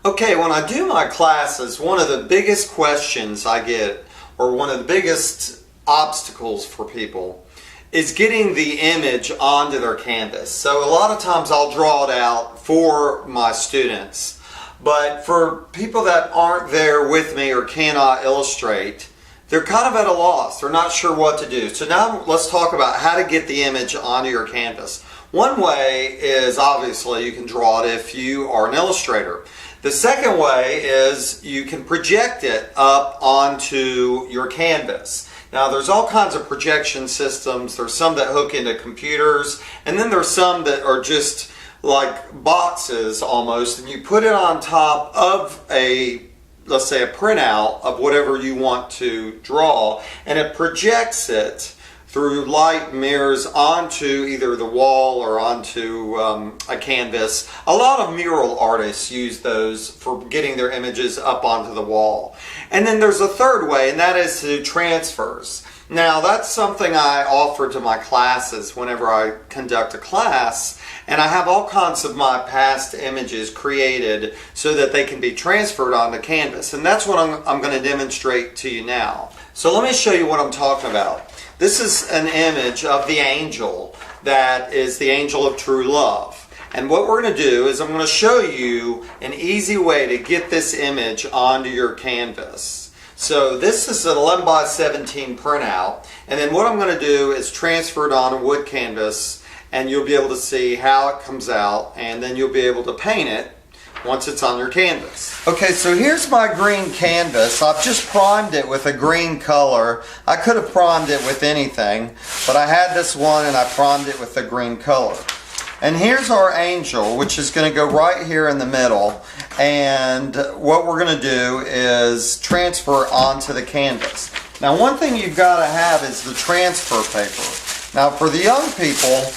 Okay, when I do my classes, one of the biggest questions I get, or one of the biggest obstacles for people, is getting the image onto their canvas. So a lot of times I'll draw it out for my students, but for people that aren't there with me or cannot illustrate, they're kind of at a loss. They're not sure what to do. So now let's talk about how to get the image onto your canvas. One way is obviously you can draw it if you are an illustrator. The second way is you can project it up onto your canvas. Now there's all kinds of projection systems. There's some that hook into computers, and then there's some that are just like boxes almost, and you put it on top of a, let's say, a printout of whatever you want to draw, and it projects it through light mirrors onto either the wall or onto a canvas. A lot of mural artists use those for getting their images up onto the wall. And then there's a third way, and that is to do transfers. Now that's something I offer to my classes whenever I conduct a class, and I have all kinds of my past images created so that they can be transferred onto canvas. And that's what I'm going to demonstrate to you now. So let me show you what I'm talking about. This is an image of the angel that is the angel of true love. And what we're going to do is I'm going to show you an easy way to get this image onto your canvas. So this is an 11 by 17 printout, and then what I'm going to do is transfer it on a wood canvas, and you'll be able to see how it comes out, and then you'll be able to paint it once it's on your canvas. Okay, so here's my green canvas. I've just primed it with a green color. I could have primed it with anything, but I had this one and I primed it with a green color. And here's our angel, which is going to go right here in the middle. And what we're going to do is transfer onto the canvas. Now, one thing you've got to have is the transfer paper. Now, for the young people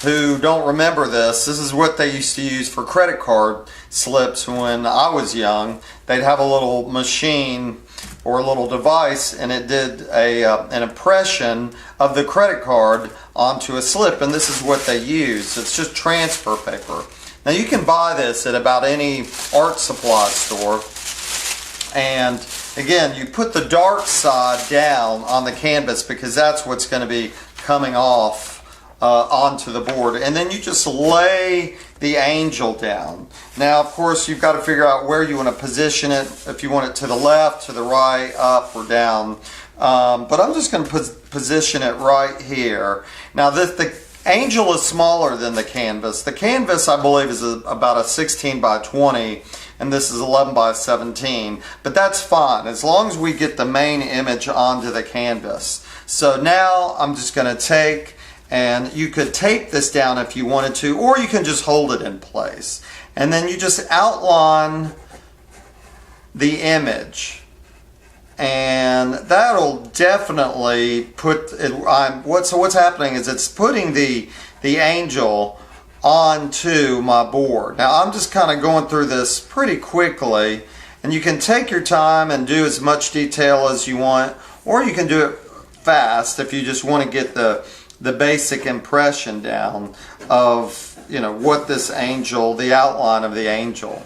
who don't remember this, this is what they used to use for credit card slips when I was young. They'd have a little machine or a little device, and it did an impression of the credit card onto a slip, and this is what they use. It's just transfer paper. Now you can buy this at about any art supply store, and again, you put the dark side down on the canvas because that's what's going to be coming off onto the board, and then you just lay the angel down. Now of course you've got to figure out where you want to position it, if you want it to the left, to the right, up or down, but I'm just going to position it right here. Now the angel is smaller than the canvas. The canvas I believe is about a 16 by 20, and this is 11 by 17, but that's fine as long as we get the main image onto the canvas. So now I'm just going to take, and you could tape this down if you wanted to, or you can just hold it in place. And then you just outline the image. And that'll definitely put it, so what's happening is it's putting the angel onto my board. Now I'm just kind of going through this pretty quickly, and you can take your time and do as much detail as you want, or you can do it fast if you just want to get the basic impression down of, you know, what this angel, the outline of the angel.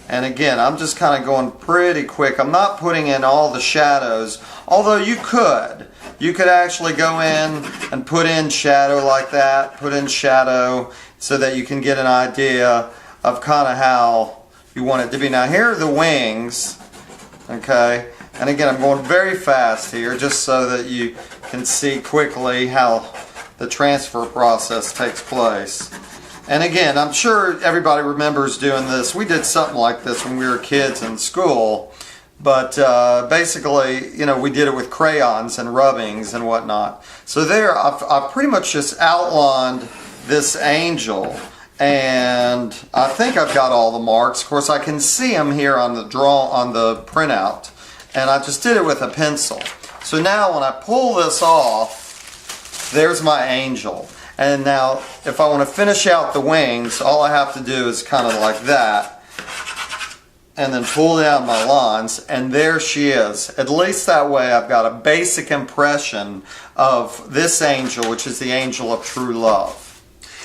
And again, I'm just kind of going pretty quick. I'm not putting in all the shadows, although you could. You could actually go in and put in shadow like that, put in shadow so that you can get an idea of kind of how you want it to be. Now here are the wings, okay? And again, I'm going very fast here just so that you can see quickly how the transfer process takes place. And again, I'm sure everybody remembers doing this. We did something like this when we were kids in school, but basically, you know, we did it with crayons and rubbings and whatnot. So there, I've pretty much just outlined this angel, and I think I've got all the marks. Of course, I can see them here on the printout, and I just did it with a pencil. So now when I pull this off, there's my angel. And now, if I want to finish out the wings, all I have to do is kind of like that, and then pull down my lines, and there she is. At least that way I've got a basic impression of this angel, which is the angel of true love.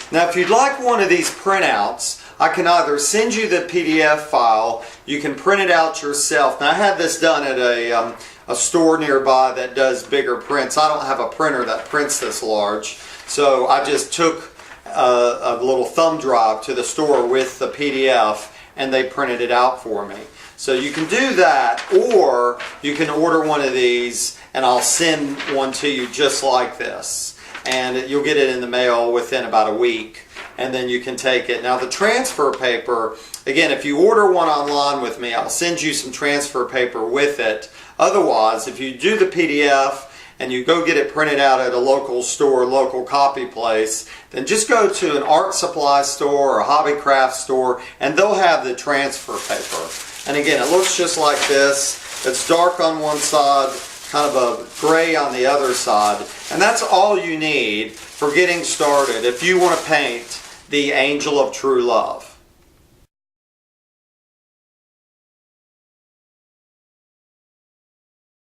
Now, if you'd like one of these printouts, I can either send you the PDF file, you can print it out yourself. Now I had this done at a store nearby that does bigger prints. I don't have a printer that prints this large, so I just took a little thumb drive to the store with the PDF and they printed it out for me. So you can do that, or you can order one of these and I'll send one to you just like this. And you'll get it in the mail within about a week, and then you can take it. Now the transfer paper, again, if you order one online with me, I'll send you some transfer paper with it. Otherwise, if you do the PDF and you go get it printed out at a local store, local copy place, then just go to an art supply store or a hobby craft store and they'll have the transfer paper. And again, it looks just like this. It's dark on one side, kind of a gray on the other side. And that's all you need for getting started if you want to paint the Angel of True Love.